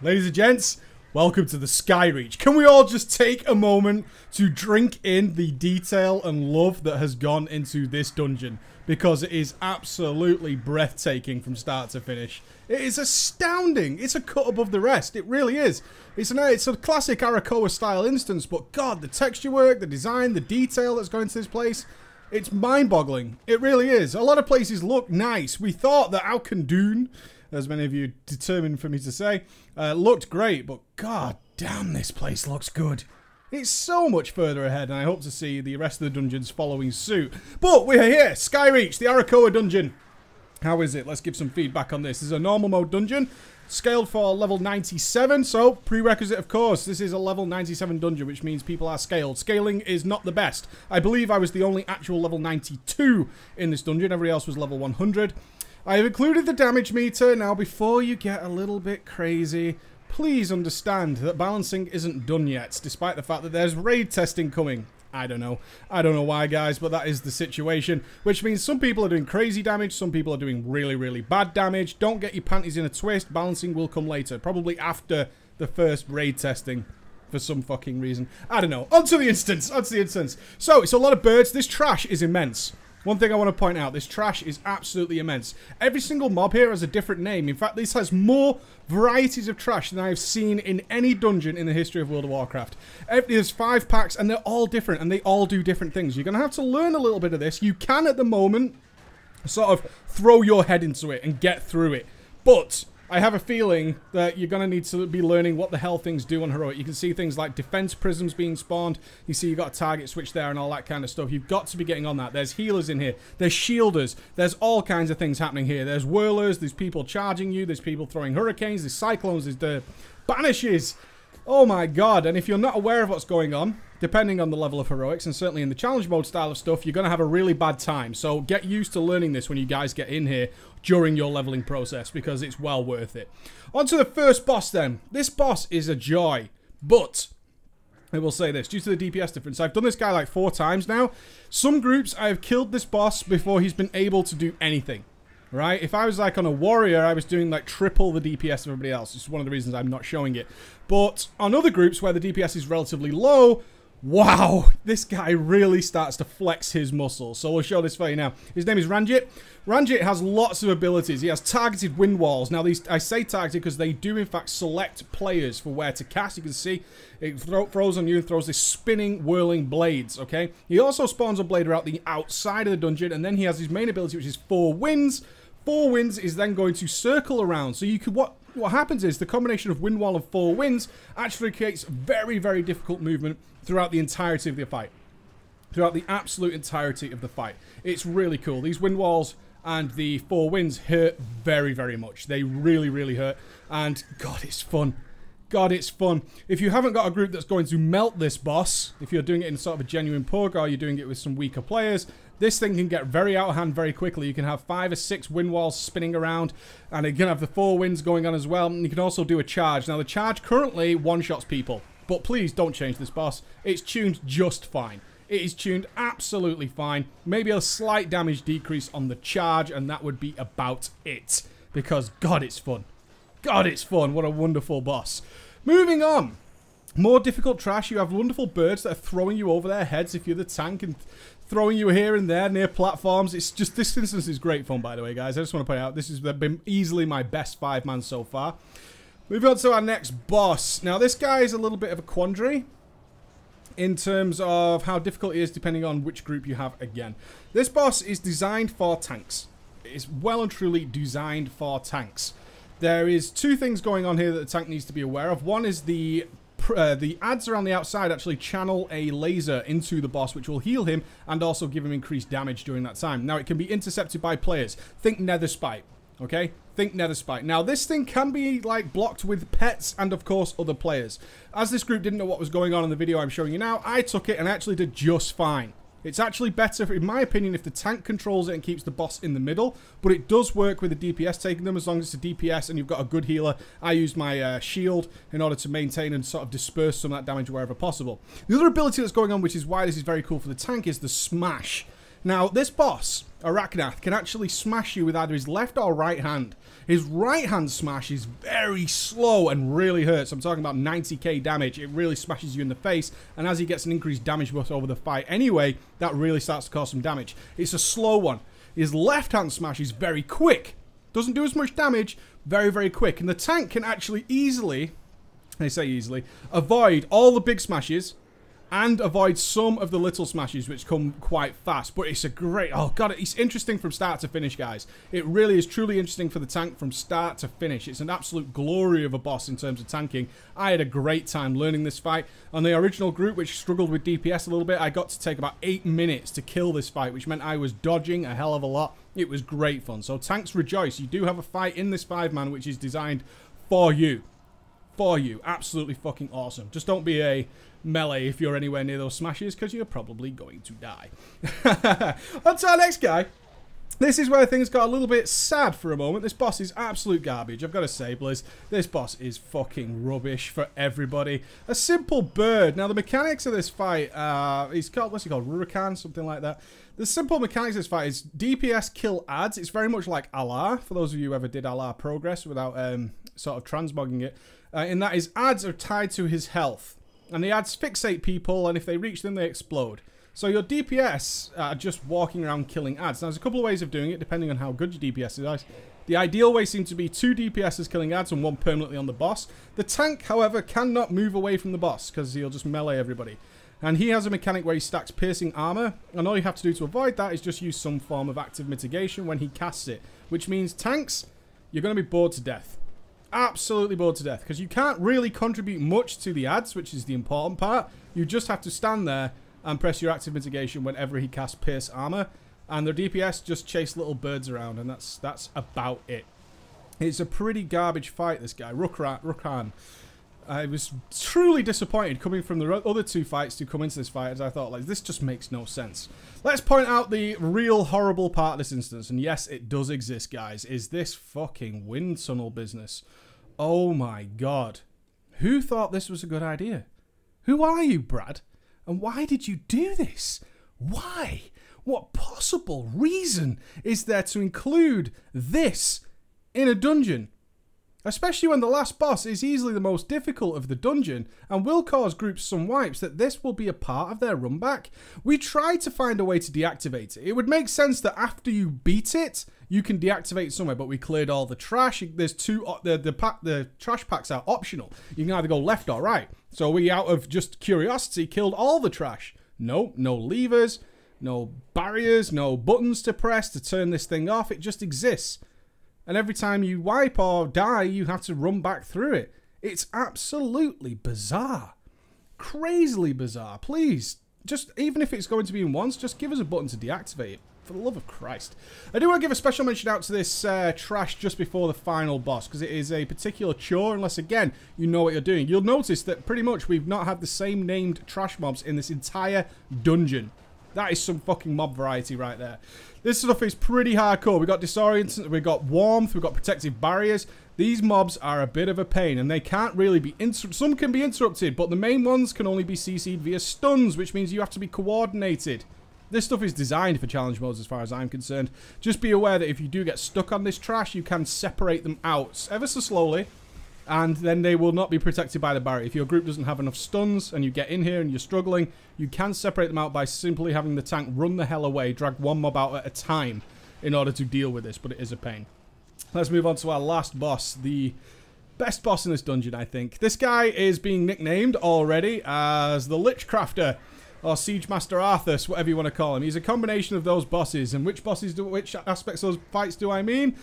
Ladies and gents, welcome to the Skyreach. Can we all just take a moment to drink in the detail and love that has gone into this dungeon? Because it is absolutely breathtaking from start to finish. It is astounding. It's a cut above the rest. It really is. It's a classic Arakoa style instance, but God, the texture work, the design, the detail that's gone into this place, it's mind-boggling. It really is. A lot of places look nice. We thought that Alkandun, as many of you determined for me to say, looked great, but god damn, this place looks good. It's so much further ahead, and I hope to see the rest of the dungeons following suit. But we're here, Skyreach, the Arakoa dungeon. How is it? Let's give some feedback on this. This is a normal mode dungeon, scaled for level 97, so prerequisite, of course. This is a level 97 dungeon, which means people are scaled. Scaling is not the best. I believe I was the only actual level 92 in this dungeon. Everybody else was level 100. I have included the damage meter. Now, before you get a little bit crazy, please understand that balancing isn't done yet, despite the fact that there's raid testing coming. I don't know why, guys, but that is the situation, which means some people are doing crazy damage, some people are doing really, really bad damage. Don't get your panties in a twist. Balancing will come later, probably after the first raid testing. For some fucking reason. I don't know. Onto the instance. So, it's a lot of birds. This trash is immense. One thing I want to point out, this trash is absolutely immense. Every single mob here has a different name. In fact, this has more varieties of trash than I have seen in any dungeon in the history of World of Warcraft. There's 5 packs, and they're all different, and they all do different things. You're going to have to learn a little bit of this. You can, at the moment, sort of throw your head into it and get through it. But I have a feeling that you're going to need to be learning what the hell things do on Heroic. You can see things like defense prisms being spawned. You see you've got a target switch there and all that kind of stuff. You've got to be getting on that. There's healers in here. There's shielders. There's all kinds of things happening here. There's whirlers. There's people charging you. There's people throwing hurricanes. There's cyclones. There's the banishes. Oh my god. And if you're not aware of what's going on, depending on the level of heroics, and certainly in the challenge mode style of stuff, you're going to have a really bad time. So get used to learning this when you guys get in here during your leveling process, because it's well worth it. On to the first boss then. This boss is a joy, but I will say this, due to the DPS difference, I've done this guy like 4 times now. Some groups, I have killed this boss before he's been able to do anything. Right? If I was like on a warrior, I was doing like triple the DPS of everybody else. It's one of the reasons I'm not showing it. But on other groups where the DPS is relatively low, wow, this guy really starts to flex his muscles. So we'll show this for you now. His name is Ranjit. Ranjit has lots of abilities. He has targeted wind walls. Now, these, I say targeted because they do, in fact, select players for where to cast. You can see it throws on you and throws this spinning, whirling blades, okay? He also spawns a blader out the outside of the dungeon, and then he has his main ability, which is 4 winds. 4 winds is then going to circle around. So you could... What happens is the combination of wind wall and 4 winds actually creates very, very difficult movement throughout the entirety of the fight. Throughout the absolute entirety of the fight. It's really cool. These wind walls and the 4 winds hurt very, very much. They really, really hurt. And God, it's fun. God, it's fun. If you haven't got a group that's going to melt this boss, if you're doing it in sort of a genuine pug, or you're doing it with some weaker players, this thing can get very out of hand very quickly. You can have 5 or 6 wind walls spinning around, and you can have the 4 winds going on as well. And you can also do a charge. Now, the charge currently one-shots people, but please don't change this boss. It's tuned just fine. It is tuned absolutely fine. Maybe a slight damage decrease on the charge, and that would be about it. Because, God, it's fun. God, it's fun. What a wonderful boss. Moving on. More difficult trash. You have wonderful birds that are throwing you over their heads if you're the tank, and throwing you here and there near platforms. It's just, this instance is great fun, by the way, guys. I just want to point out, this has been easily my best 5-man so far. Moving on to our next boss. Now, this guy is a little bit of a quandary in terms of how difficult it is depending on which group you have again. This boss is designed for tanks. It is well and truly designed for tanks. There is 2 things going on here that the tank needs to be aware of. One is the ads around the outside actually channel a laser into the boss, which will heal him and also give him increased damage during that time. Now, it can be intercepted by players. Think Nether Spite, okay? Think Nether Spite. Now, this thing can be, like, blocked with pets and, of course, other players. As this group didn't know what was going on in the video I'm showing you now, I took it and actually did just fine. It's actually better, in my opinion, if the tank controls it and keeps the boss in the middle, but it does work with the DPS taking them as long as it's a DPS and you've got a good healer. I used my shield in order to maintain and sort of disperse some of that damage wherever possible. The other ability that's going on, which is why this is very cool for the tank, is the smash. Now, this boss, Arachnath, can actually smash you with either his left or right hand. His right hand smash is very slow and really hurts. I'm talking about 90k damage. It really smashes you in the face, and as he gets an increased damage buff over the fight anyway, that really starts to cause some damage. It's a slow one. His left hand smash is very quick. Doesn't do as much damage, very, very quick. And the tank can actually easily, they say easily, avoid all the big smashes and avoid some of the little smashes, which come quite fast. But it's a great... Oh, God, it's interesting from start to finish, guys. It really is truly interesting for the tank from start to finish. It's an absolute glory of a boss in terms of tanking. I had a great time learning this fight. On the original group, which struggled with DPS a little bit, I got to take about 8 minutes to kill this fight, which meant I was dodging a hell of a lot. It was great fun. So tanks rejoice. You do have a fight in this 5-man, which is designed for you. For you. Absolutely fucking awesome. Just don't be a melee if you're anywhere near those smashes, because you're probably going to die. On to our next guy. This is where things got a little bit sad for a moment. This boss is absolute garbage. I've got to say, Blizz, this boss is fucking rubbish for everybody. A simple bird. Now, the mechanics of this fight, he's called, what's he called? Rurikan, something like that. The simple mechanics of this fight is DPS kill adds. It's very much like Allah, for those of you who ever did Allah Progress without sort of transmogging it. In that his adds are tied to his health. And the adds fixate people, and if they reach them, they explode. So your DPS are just walking around killing adds. Now, there's a couple of ways of doing it, depending on how good your DPS is. The ideal way seems to be 2 DPSs killing adds and 1 permanently on the boss. The tank, however, cannot move away from the boss, because he'll just melee everybody. And he has a mechanic where he stacks piercing armor, and all you have to do to avoid that is just use some form of active mitigation when he casts it. Which means tanks, you're going to be bored to death. Absolutely bored to death, because you can't really contribute much to the adds, which is the important part. You just have to stand there and press your active mitigation whenever he casts pierce armor, and the DPS just chase little birds around, and that's about it. It's a pretty garbage fight, this guy, Rukhan. I was truly disappointed coming from the other 2 fights to come into this fight, as I thought, like, this just makes no sense. Let's point out the real horrible part of this instance, and yes, it does exist, guys, is this fucking wind tunnel business. Oh my God. Who thought this was a good idea? Who are you, Brad? And why did you do this? Why? What possible reason is there to include this in a dungeon? Especially when the last boss is easily the most difficult of the dungeon and will cause groups some wipes, that this will be a part of their run back. We tried to find a way to deactivate it. It would make sense that after you beat it, you can deactivate somewhere, but we cleared all the trash. There's 2, the trash packs are optional. You can either go left or right. So we, out of just curiosity, killed all the trash. No levers, no barriers, no buttons to press to turn this thing off. It just exists. And every time you wipe or die, you have to run back through it. It's absolutely bizarre. Crazily bizarre. Please, just, even if it's going to be in once, just give us a button to deactivate it. For the love of Christ. I do want to give a special mention out to this trash just before the final boss, because it is a particular chore, unless, again, you know what you're doing. You'll notice that pretty much we've not had the same named trash mobs in this entire dungeon. That is some fucking mob variety right there. This stuff is pretty hardcore. We've got Disorient, we've got Warmth, we've got Protective Barriers. These mobs are a bit of a pain, and they can't really be... Some can be interrupted, but the main ones can only be CC'd via stuns, which means you have to be coordinated. This stuff is designed for challenge modes as far as I'm concerned. Just be aware that if you do get stuck on this trash, you can separate them out ever so slowly, and then they will not be protected by the barrier. If your group doesn't have enough stuns and you get in here and you're struggling, you can separate them out by simply having the tank run the hell away, drag one mob out at a time in order to deal with this, but it is a pain. Let's move on to our last boss, the best boss in this dungeon, I think. This guy is being nicknamed already as the Lich Crafter, or Siege Master Arthas, whatever you want to call him. He's a combination of those bosses. And which bosses do, which aspects of those fights do I mean?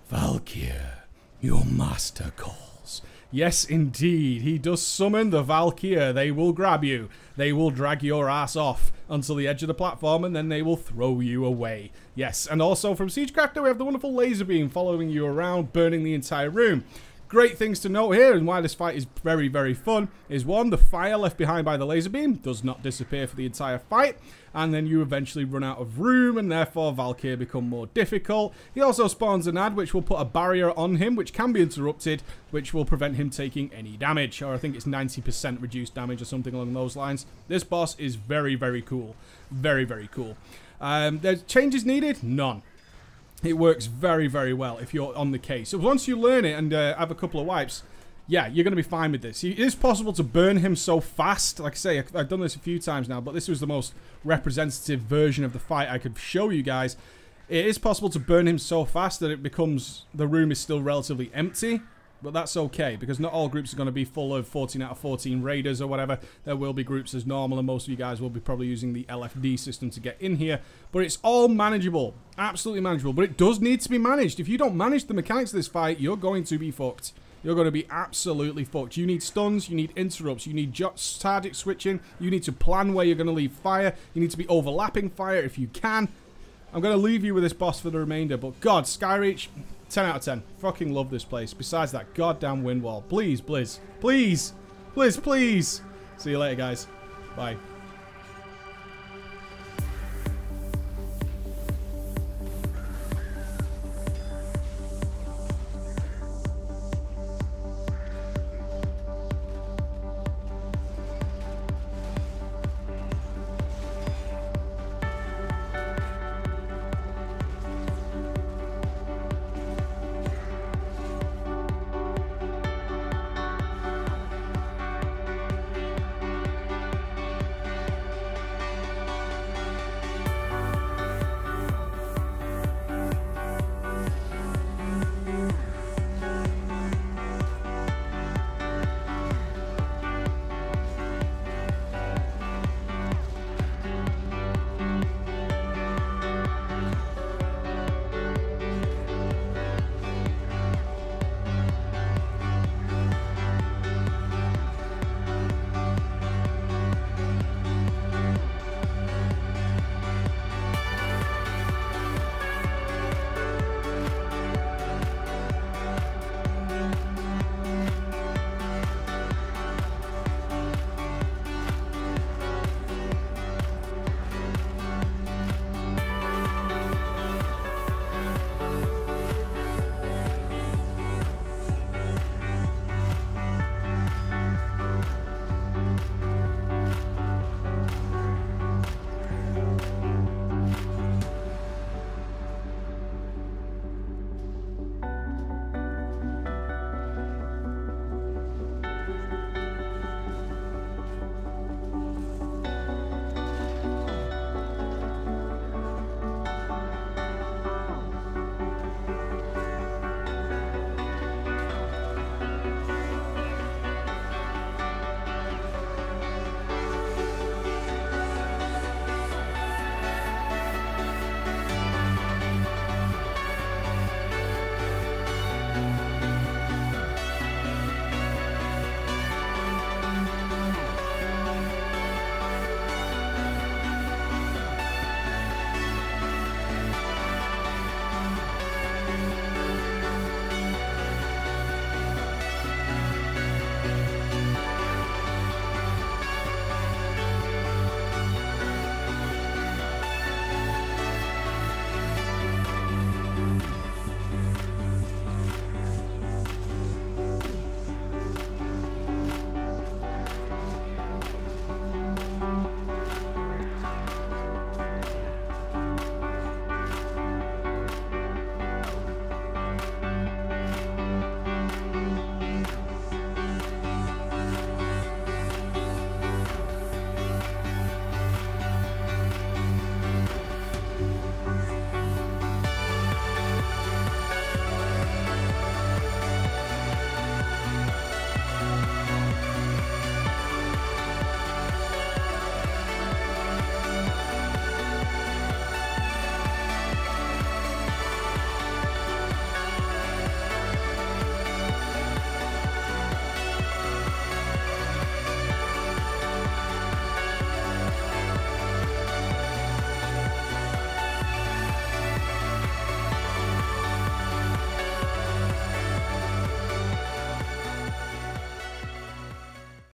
Valkyr, your master calls. Yes, indeed. He does summon the Valkyr. They will grab you. They will drag your ass off until the edge of the platform, and then they will throw you away. Yes, and also from Siege Crafter, we have the wonderful laser beam following you around, burning the entire room. Great things to note here, and why this fight is very, very fun, is 1, the fire left behind by the laser beam does not disappear for the entire fight, and then you eventually run out of room, and therefore Valkyr become more difficult. He also spawns an ad, which will put a barrier on him, which can be interrupted, which will prevent him taking any damage, or I think it's 90% reduced damage or something along those lines. This boss is very, very cool. Very, very cool. There's changes needed? None. It works very, very well if you're on the case. So once you learn it and have a couple of wipes, yeah, you're going to be fine with this. It is possible to burn him so fast. Like I say, I've done this a few times now, but this was the most representative version of the fight I could show you guys. It is possible to burn him so fast that it becomes, the room is still relatively empty. But that's okay, because not all groups are going to be full of 14 out of 14 raiders or whatever. There will be groups as normal, and most of you guys will be probably using the LFD system to get in here. But it's all manageable. Absolutely manageable. But it does need to be managed. If you don't manage the mechanics of this fight, you're going to be fucked. You're going to be absolutely fucked. You need stuns, you need interrupts, you need target switching, you need to plan where you're going to leave fire, you need to be overlapping fire if you can. I'm going to leave you with this boss for the remainder, but God, Skyreach, 10 out of 10. Fucking love this place. Besides that goddamn wind wall. Please, Blizz. Please. Blizz, please. See you later, guys. Bye.